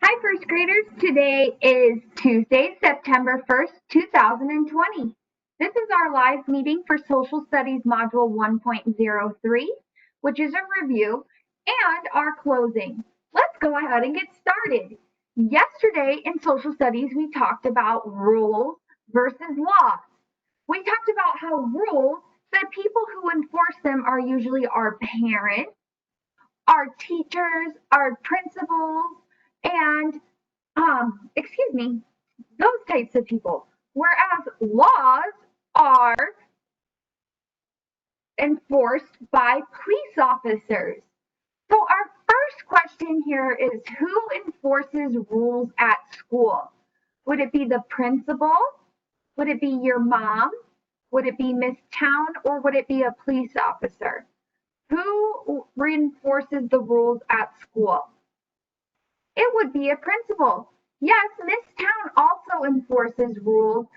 Hi, first graders. Today is Tuesday, September 1st, 2020. This is our live meeting for Social Studies Module 1.03, which is a review and our closing. Let's go ahead and get started. Yesterday in Social Studies, we talked about rules versus laws. We talked about how rules, the people who enforce them are usually our parents, our teachers, our principals, and those types of people. Whereas laws are enforced by police officers. So our first question here is who enforces rules at school? Would it be the principal? Would it be your mom? Would it be Miss Town or would it be a police officer? Who reinforces the rules at school? It would be a principal. Yes, Miss Town also enforces rules.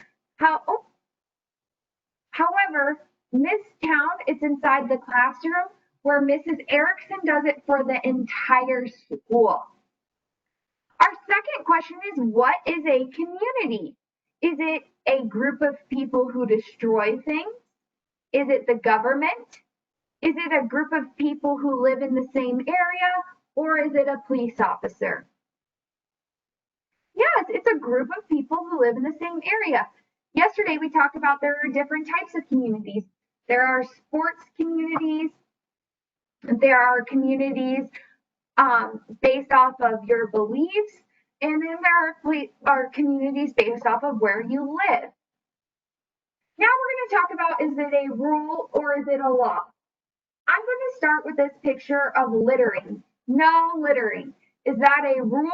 However, Miss Town is inside the classroom where Mrs. Erickson does it for the entire school. Our second question is what is a community? Is it a group of people who destroy things? Is it the government? Is it a group of people who live in the same area? Or is it a police officer? Yes, it's a group of people who live in the same area. Yesterday we talked about there are different types of communities. There are sports communities. There are communities based off of your beliefs. And then there are communities based off of where you live. Now we're going to talk about, is it a rule or is it a law? I'm going to start with this picture of littering. No littering. Is that a rule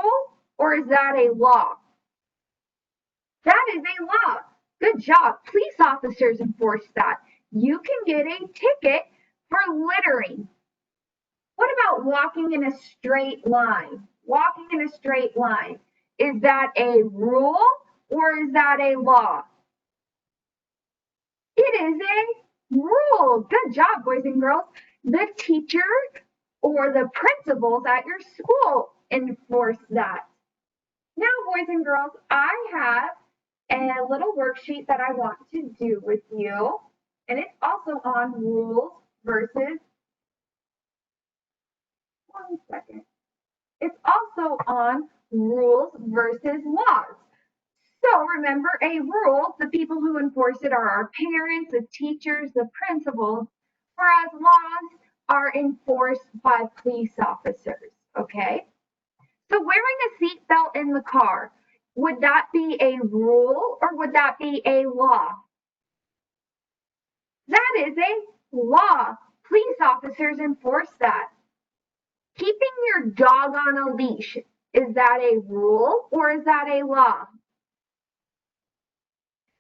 or is that a law? That is a law. Good job. Police officers enforce that. You can get a ticket for littering. What about walking in a straight line? Walking in a straight line. Is that a rule or is that a law? It is a rule. Good job, boys and girls. The teacher or the principals at your school enforce that. Now, boys and girls, I have a little worksheet that I want to do with you, and it's also on rules versus, one second, it's also on rules versus laws. So remember, a rule, the people who enforce it are our parents, the teachers, the principals, whereas laws are enforced by police officers, okay? So wearing a seatbelt in the car, would that be a rule or would that be a law? That is a law. Police officers enforce that. Keeping your dog on a leash, is that a rule or is that a law?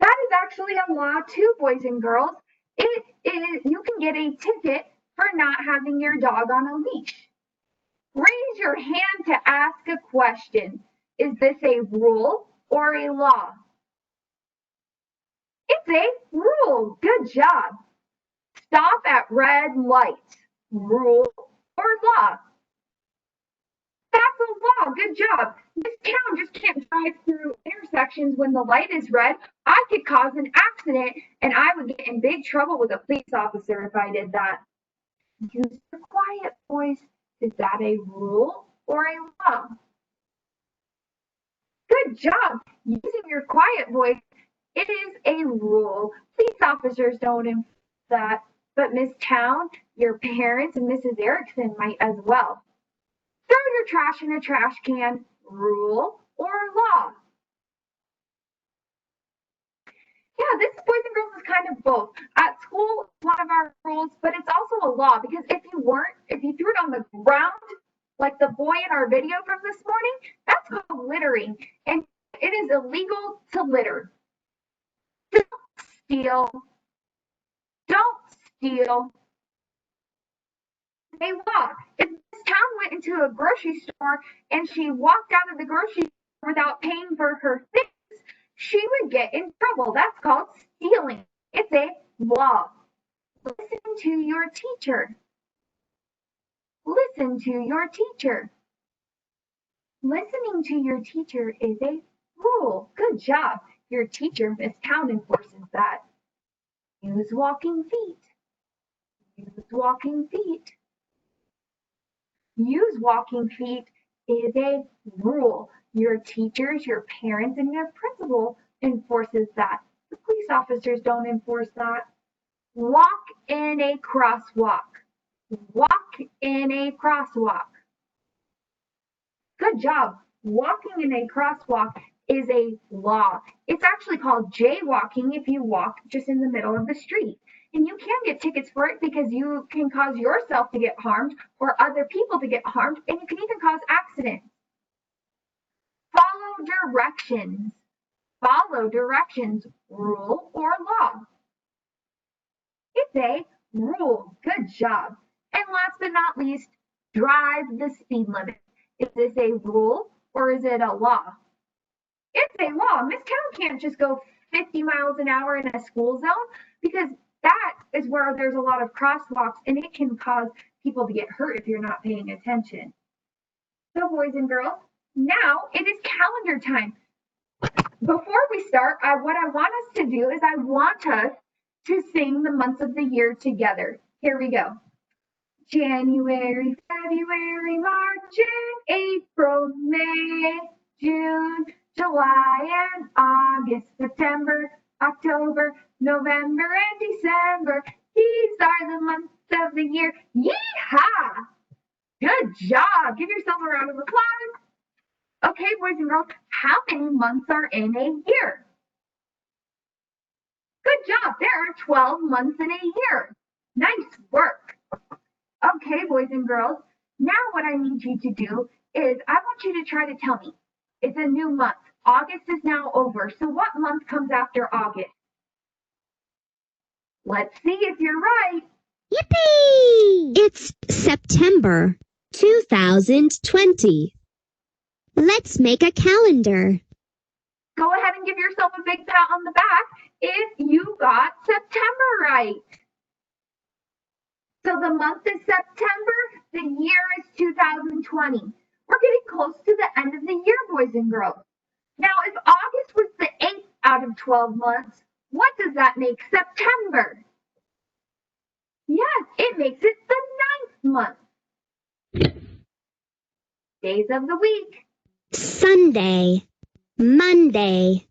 That is actually a law too, boys and girls. You can get a ticket for not having your dog on a leash. Raise your hand to ask a question. Is this a rule or a law? It's a rule. Good job. Stop at red lights. Rule or law? That's a law. Good job. This town just can't drive through intersections when the light is red. I could cause an accident and I would get in big trouble with a police officer if I did that. Use your quiet voice. Is that a rule or a law? Good job. Using your quiet voice. It is a rule. Police officers don't enforce that, but Miss Town, your parents, and Mrs. Erickson might as well. Throw your trash in a trash can. Rule or law? Yeah, this, boys and girls, is kind of both. At school, it's one of our rules, but it's also a law because if you threw it on the ground, like the boy in our video from this morning, that's called littering, and it is illegal to litter. Don't steal. Don't steal. A law. If Miss Town went into a grocery store and she walked out of the grocery store without paying for her things, she would get in trouble. That's called stealing. It's a law. Listen to your teacher. Listen to your teacher. Listening to your teacher is a rule. Good job. Your teacher, Miss Town, enforces that. Use walking feet. Use walking feet. Use walking feet is a rule. Your teachers, your parents, and your principal enforces that. The police officers don't enforce that. Walk in a crosswalk. Walk in a crosswalk. Good job. Walking in a crosswalk is a law. It's actually called jaywalking if you walk just in the middle of the street. And you can get tickets for it because you can cause yourself to get harmed or other people to get harmed, and you can even cause accidents. Follow directions. Follow directions, rule or law. It's a rule. Good job. And last but not least, drive the speed limit. Is this a rule or is it a law? It's a law. Miss Town can't just go 50 miles an hour in a school zone because that is where there's a lot of crosswalks and it can cause people to get hurt if you're not paying attention. So boys and girls, now it is calendar time. Before we start, what I want us to do is I want us to sing the months of the year together. Here we go. January, February, March, and April, May, June, July, and August, September, October, November, and December. These are the months of the year. Yeehaw! Good job. Give yourself a round of applause. Okay, boys and girls, how many months are in a year? Good job. There are 12 months in a year. Nice work. Okay, boys and girls, now what I need you to do is I want you to try to tell me. It's a new month. August is now over. So what month comes after August? Let's see if you're right. Yippee! It's September 2020. Let's make a calendar. Go ahead and give yourself a big pat on the back if you got September right. So the month is September, the year is 2020. We're getting close to the end of the year, boys and girls. Now, if August was the 8th out of 12 months, what does that make September? Yes, it makes it the 9th month. Days of the week. Sunday, Monday,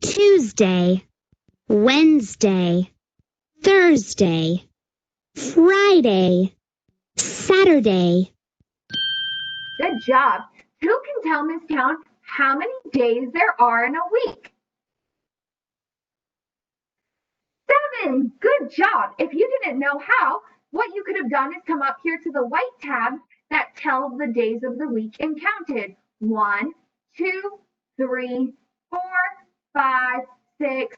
Tuesday, Wednesday, Thursday, Friday, Saturday. Good job. Who can tell Miss Town how many days there are in a week? 7. Good job. If you didn't know how, what you could have done is come up here to the white tab that tells the days of the week and counted. 1, 2, 3, 4, 5, 6,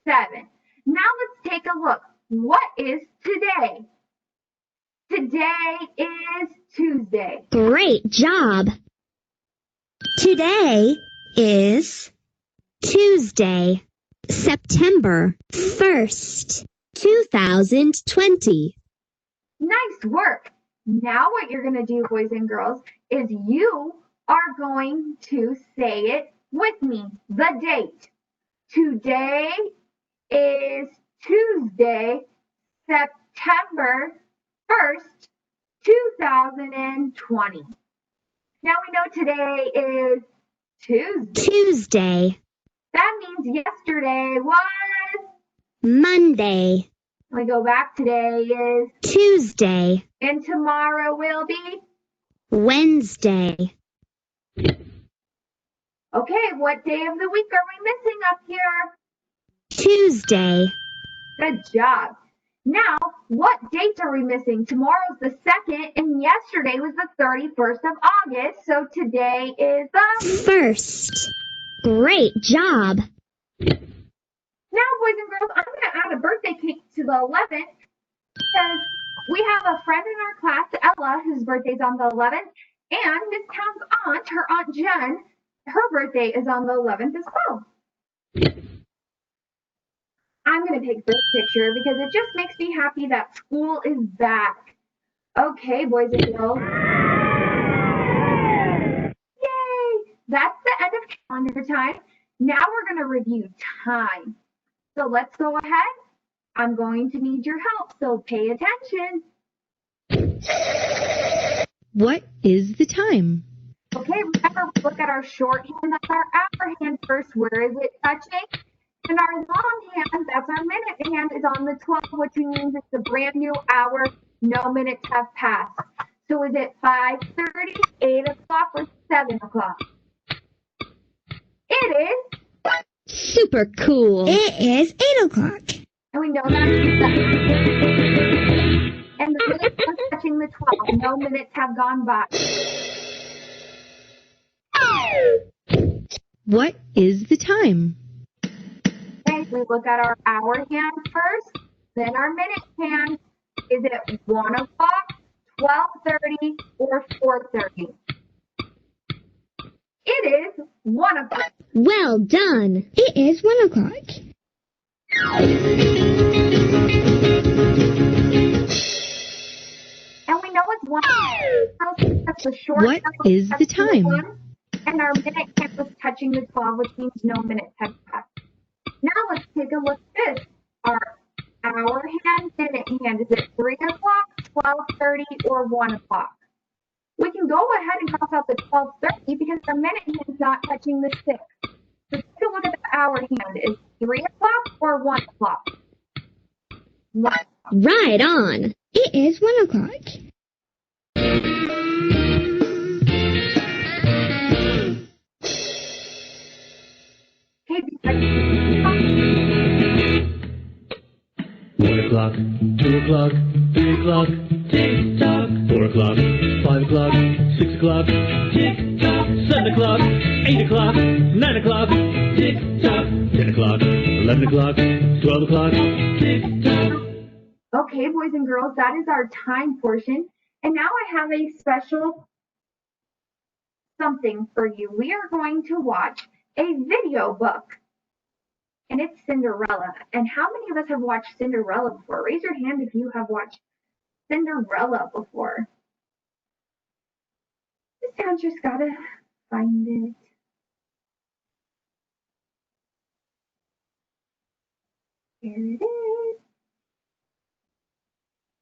7. Now let's take a look. What is today? Today is Tuesday. Great job. Today is Tuesday, September 1st, 2020. Nice work. Now what you're going to do, boys and girls, is you are going to say it with me. The date. Today is Tuesday, September 1st, 2020. Now we know today is Tuesday. Tuesday, That means yesterday was Monday, we go back. Today is Tuesday, and tomorrow will be. Wednesday. Okay, what day of the week are we missing up here? Tuesday. Good job. Now, what dates are we missing? Tomorrow's the 2nd, and yesterday was the 31st of August, so today is the 1st. Great job. Now, boys and girls, I'm going to add a birthday cake to the 11th because we have a friend in our class, Ella, whose birthday's on the 11th, and Miss Town's aunt, her Aunt Jen, her birthday is on the 11th as well. I'm going to take this picture because it just makes me happy that school is back. Okay, boys and girls. Yay! calendar time. Now we're going to review time. So let's go ahead. I'm going to need your help, so pay attention. What is the time? Okay, remember, we look at our shorthand, that's our hour hand first. Where is it touching? And our long hand, that's our minute hand, is on the 12, which means it's a brand new hour. No minutes have passed. So is it 5:30, 8 o'clock, or 7 o'clock? It is. Super cool. It is 8 o'clock. And we know that. And the minutes are touching the 12. No minutes have gone by. What is the time? Okay, we look at our hour hand first, then our minute hand. Is it 1 o'clock, 12:30, or 4:30? It is 1 o'clock. Well done. It is 1 o'clock. And we know it's 1 o'clock. That's the short What arrow is the touching time? 1, and our minute hand was touching the 12, which means no minutes have passed. Now let's take a look at this. Our hour hand, minute hand. Is it 3 o'clock, 12:30, or 1 o'clock? We can go ahead and cross out the 12:30 because our minute hand is not touching the 6. So take a look at the hour hand. Is 3 o'clock or 1 o'clock? 1 o'clock. Right on. It is 1 o'clock. Okay, 1 o'clock, 2 o'clock, 3 o'clock, tick tock. 4 o'clock, 5 o'clock, 6 o'clock, tick tock. 7 o'clock, 8 o'clock, 9 o'clock, tick tock. 10 o'clock, 11 o'clock, 12 o'clock, tick tock. Okay, boys and girls, that is our time portion. And now I have a special something for you. We are going to watch a video book. And it's Cinderella. And how many of us have watched Cinderella before? Raise your hand if you have watched Cinderella before. This sound just gotta find it. Here it is.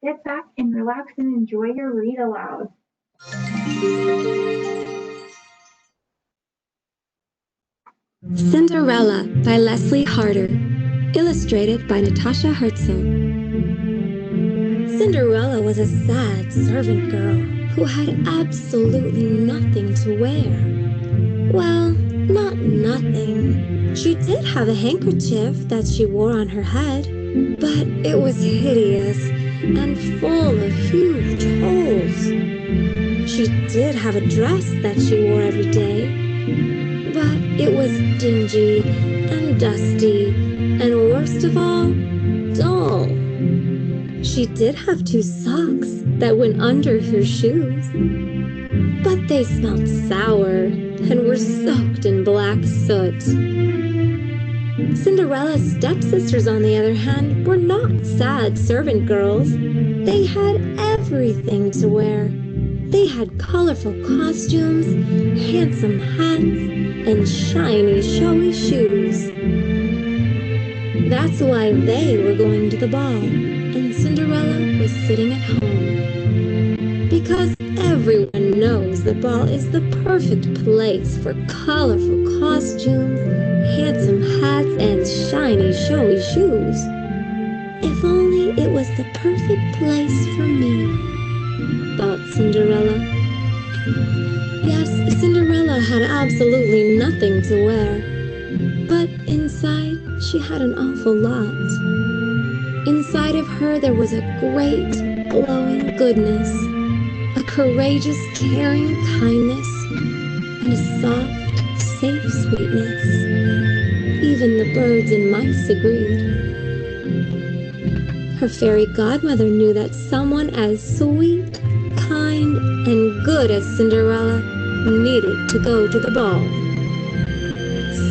Sit back and relax and enjoy your read aloud. Cinderella by Leslie Harder, illustrated by Natasha Herzog. Cinderella was a sad servant girl who had absolutely nothing to wear. Well, not nothing. She did have a handkerchief that she wore on her head, but it was hideous and full of huge holes. She did have a dress that she wore every day, but it was dingy and dusty, and worst of all, dull. She did have 2 socks that went under her shoes, but they smelled sour and were soaked in black soot. Cinderella's stepsisters, on the other hand, were not sad servant girls. They had everything to wear. They had colorful costumes, handsome hats, and shiny, showy shoes. That's why they were going to the ball, and Cinderella was sitting at home. Because everyone knows the ball is the perfect place for colorful costumes, handsome hats, and shiny, showy shoes. If only it was the perfect place for me, thought Cinderella. Yes, Cinderella had absolutely nothing to wear, but inside she had an awful lot. Inside of her there was a great, glowing goodness, a courageous, caring kindness, and a soft, safe sweetness. Even the birds and mice agreed. Her fairy godmother knew that someone as sweet, kind, and good as Cinderella needed to go to the ball.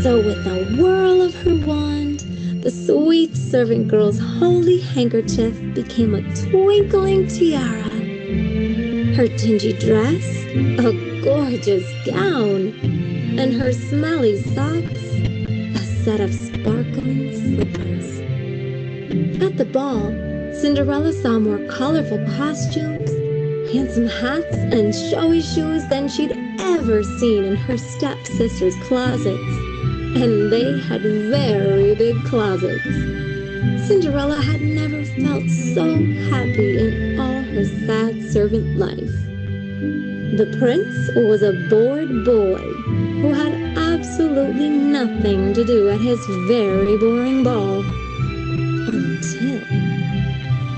So with a whirl of her wand, the sweet servant girl's holy handkerchief became a twinkling tiara. Her dingy dress, a gorgeous gown, and her smelly socks a set of sparkling slippers. At the ball, Cinderella saw more colorful costumes, handsome hats, and showy shoes than she'd ever seen in her stepsister's closets. And they had very big closets. Cinderella had never felt so happy in all her sad servant life. The prince was a bored boy who had absolutely nothing to do at his very boring ball. Until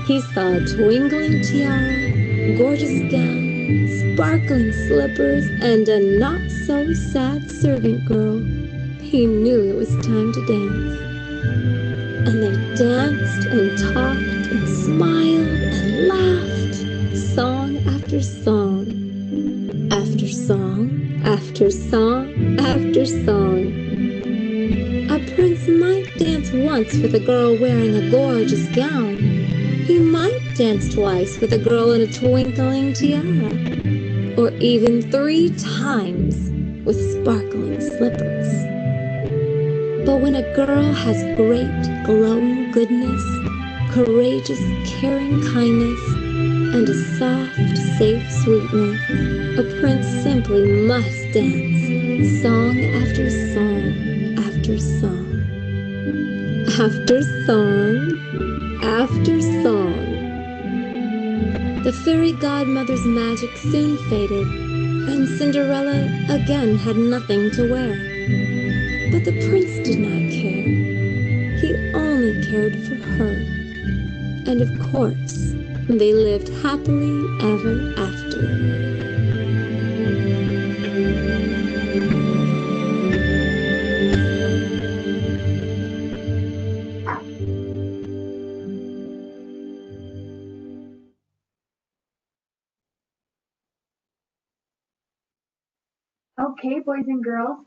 he saw a twinkling tiara, gorgeous gown, sparkling slippers, and a not-so-sad servant girl. He knew it was time to dance. And they danced and talked and smiled and laughed, song after song, after song, after song, after song. A prince might dance once with a girl wearing a gorgeous gown. He might dance twice with a girl in a twinkling tiara, or even 3 times with sparkling slippers. But when a girl has great, glowing goodness, courageous, caring kindness, and a soft, safe sweetness, a prince simply must dance, song after song after song, after song after song. The fairy godmother's magic soon faded, and Cinderella again had nothing to wear. But the prince did not care. He only cared for her. And of course, they lived happily ever after. Okay, boys and girls,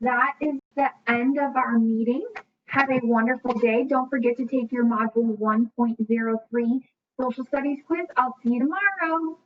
that is the end of our meeting. Have a wonderful day. Don't forget to take your Module 1.03 Social Studies quiz. I'll see you tomorrow.